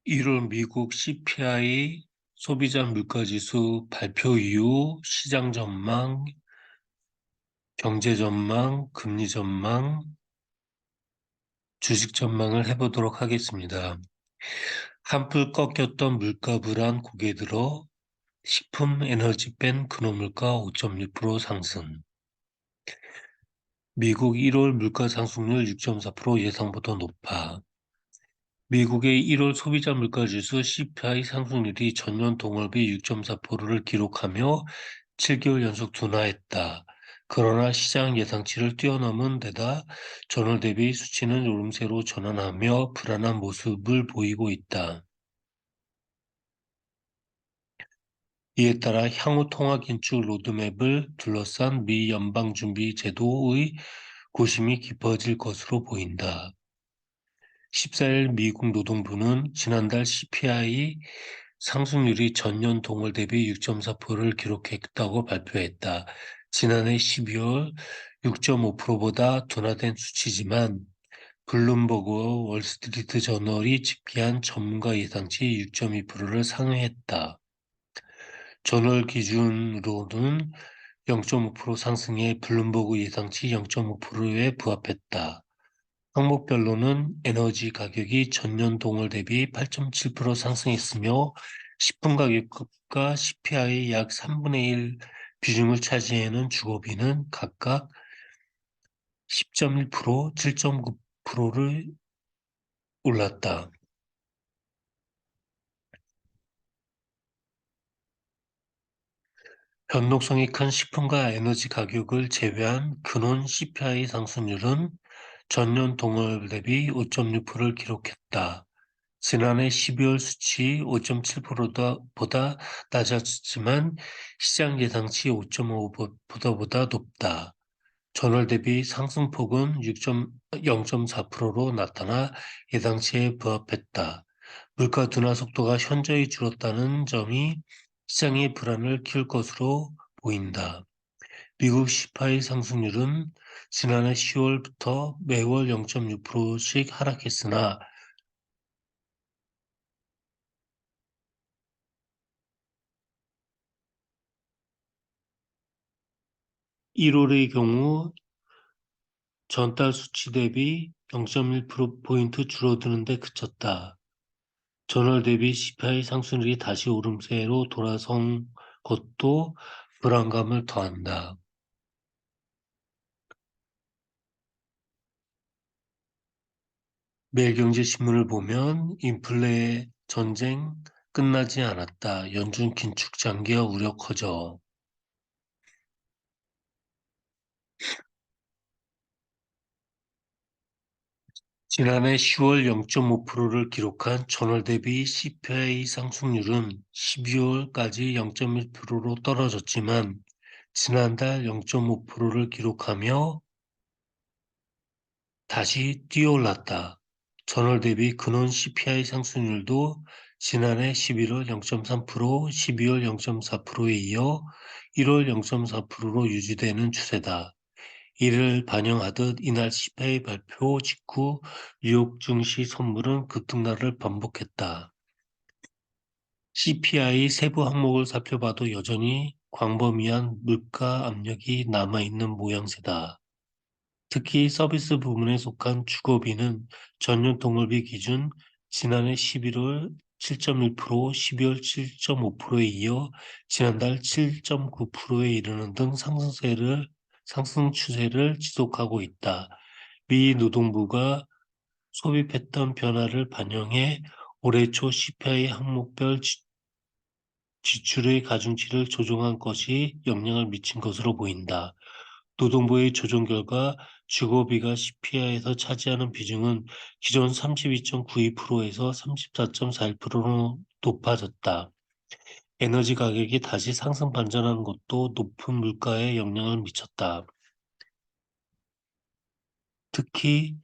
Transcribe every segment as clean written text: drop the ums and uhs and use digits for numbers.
1월 미국 CPI 소비자 물가지수 발표 이후 시장 전망, 경제 전망, 금리 전망, 주식 전망을 해보도록 하겠습니다. 한풀 꺾였던 물가 불안 고개 들어 식품 에너지 뺀 근원물가 5.6% 상승. 미국 1월 물가 상승률 6.4% 예상보다 높아. 미국의 1월 소비자 물가지수 CPI 상승률이 전년 동월비 6.4%를 기록하며 7개월 연속 둔화했다. 그러나 시장 예상치를 뛰어넘은 데다 전월 대비 수치는 오름세로 전환하며 불안한 모습을 보이고 있다. 이에 따라 향후 통화 긴축 로드맵을 둘러싼 미 연방준비제도의 고심이 깊어질 것으로 보인다. 14일 미국 노동부는 지난달 CPI 상승률이 전년 동월 대비 6.4%를 기록했다고 발표했다. 지난해 12월 6.5%보다 둔화된 수치지만 블룸버그와 월스트리트 저널이 집계한 전문가 예상치 6.2%를 상회했다. 저널 기준으로는 0.5% 상승해 블룸버그 예상치 0.5%에 부합했다. 항목별로는 에너지 가격이 전년 동월 대비 8.7% 상승했으며 식품 가격과 CPI의 약 3분의 1 비중을 차지하는 주거비는 각각 10.1%, 7.9%를 올랐다. 변동성이 큰 식품과 에너지 가격을 제외한 근원 CPI 상승률은 전년 동월 대비 5.6%를 기록했다. 지난해 12월 수치 5.7%보다 낮았지만 시장 예상치 5.5보다 높다. 전월 대비 상승폭은 0.4%로 나타나 예상치에 부합했다. 물가 둔화 속도가 현저히 줄었다는 점이 시장의 불안을 키울 것으로 보인다. 미국 CPI 상승률은 지난해 10월부터 매월 0.6%씩 하락했으나 1월의 경우 전달 수치 대비 0.1%포인트 줄어드는 데 그쳤다. 전월 대비 CPI 상승률이 다시 오름세로 돌아선 것도 불안감을 더한다. 매일경제신문을 보면 인플레 전쟁 끝나지 않았다. 연준 긴축 장기화 우려 커져. 지난해 10월 0.5%를 기록한 전월 대비 CPI 상승률은 12월까지 0.1%로 떨어졌지만 지난달 0.5%를 기록하며 다시 뛰어올랐다. 전월 대비 근원 CPI 상승률도 지난해 11월 0.3%, 12월 0.4%에 이어 1월 0.4%로 유지되는 추세다. 이를 반영하듯 이날 CPI 발표 직후 뉴욕 증시 선물은 급등락을 반복했다. CPI 세부 항목을 살펴봐도 여전히 광범위한 물가 압력이 남아있는 모양새다. 특히 서비스 부문에 속한 주거비는 전년 동월비 기준 지난해 11월 7.1%, 12월 7.5%에 이어 지난달 7.9%에 이르는 등 상승 추세를 지속하고 있다. 미 노동부가 소비 패턴 변화를 반영해 올해 초 CPI 항목별 지출의 가중치를 조정한 것이 영향을 미친 것으로 보인다. 노동부의 조정 결과 주거비가 CPI에서 차지하는 비중은 기존 32.92%에서 34.41%로 높아졌다. 에너지 가격이 다시 상승 반전한 것도 높은 물가에 영향을 미쳤다. 특히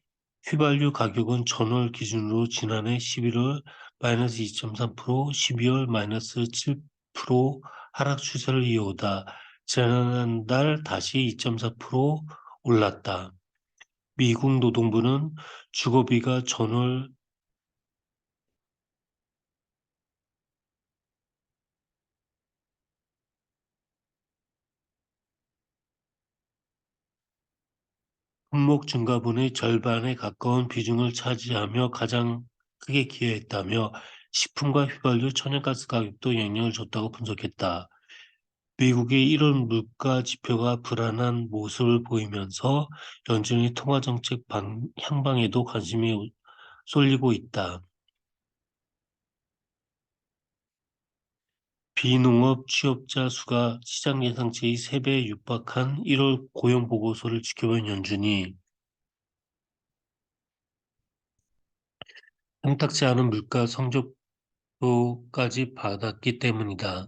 휘발유 가격은 전월 기준으로 지난해 11월 마이너스 2.3%, 12월 마이너스 7% 하락 추세를 이어오다 지난달 다시 2.4% 올랐다. 미국 노동부는 주거비가 전월 품목 증가분의 절반에 가까운 비중을 차지하며 가장 크게 기여했다며 식품과 휘발유, 천연가스 가격도 영향을 줬다고 분석했다. 미국의 1월 물가 지표가 불안한 모습을 보이면서 연준의 통화정책 향방에도 관심이 쏠리고 있다. 비농업 취업자 수가 시장 예상치의 3배에 육박한 1월 고용 보고서를 지켜본 연준이 탐탁지 않은 물가 성적표까지 받았기 때문이다.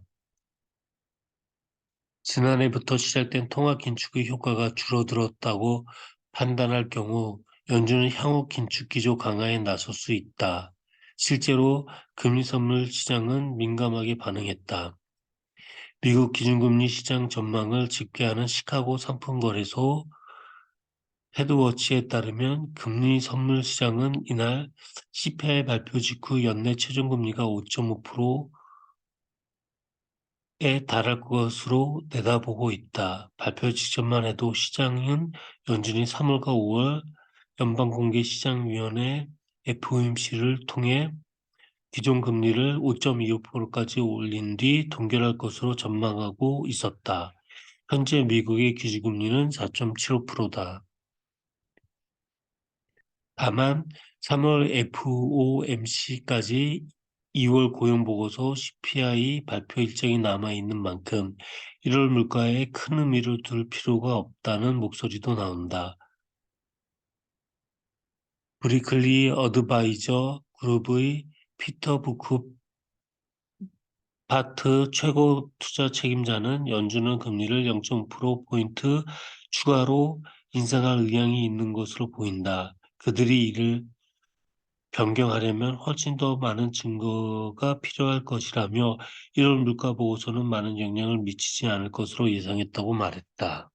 지난해부터 시작된 통화 긴축의 효과가 줄어들었다고 판단할 경우 연준은 향후 긴축 기조 강화에 나설 수 있다. 실제로 금리 선물 시장은 민감하게 반응했다. 미국 기준금리 시장 전망을 집계하는 시카고 상품거래소 헤드워치에 따르면 금리 선물 시장은 이날 CPI 발표 직후 연내 최종금리가 5.5%에 달할 것으로 내다보고 있다. 발표 직전만 해도 시장은 연준이 3월과 5월 연방공개시장위원회 FOMC를 통해 기존 금리를 5.25%까지 올린 뒤 동결할 것으로 전망하고 있었다. 현재 미국의 기준금리는 4.75%다. 다만 3월 FOMC까지 2월 고용보고서 CPI 발표 일정이 남아있는 만큼 1월 물가에 큰 의미를 둘 필요가 없다는 목소리도 나온다. 브리클리 어드바이저 그룹의 피터 부크파트 최고 투자 책임자는 연준은 금리를 0.5%포인트 추가로 인상할 의향이 있는 것으로 보인다. 그들이 이를 변경하려면 훨씬 더 많은 증거가 필요할 것이라며 1월 물가 보고서는 많은 영향을 미치지 않을 것으로 예상했다고 말했다.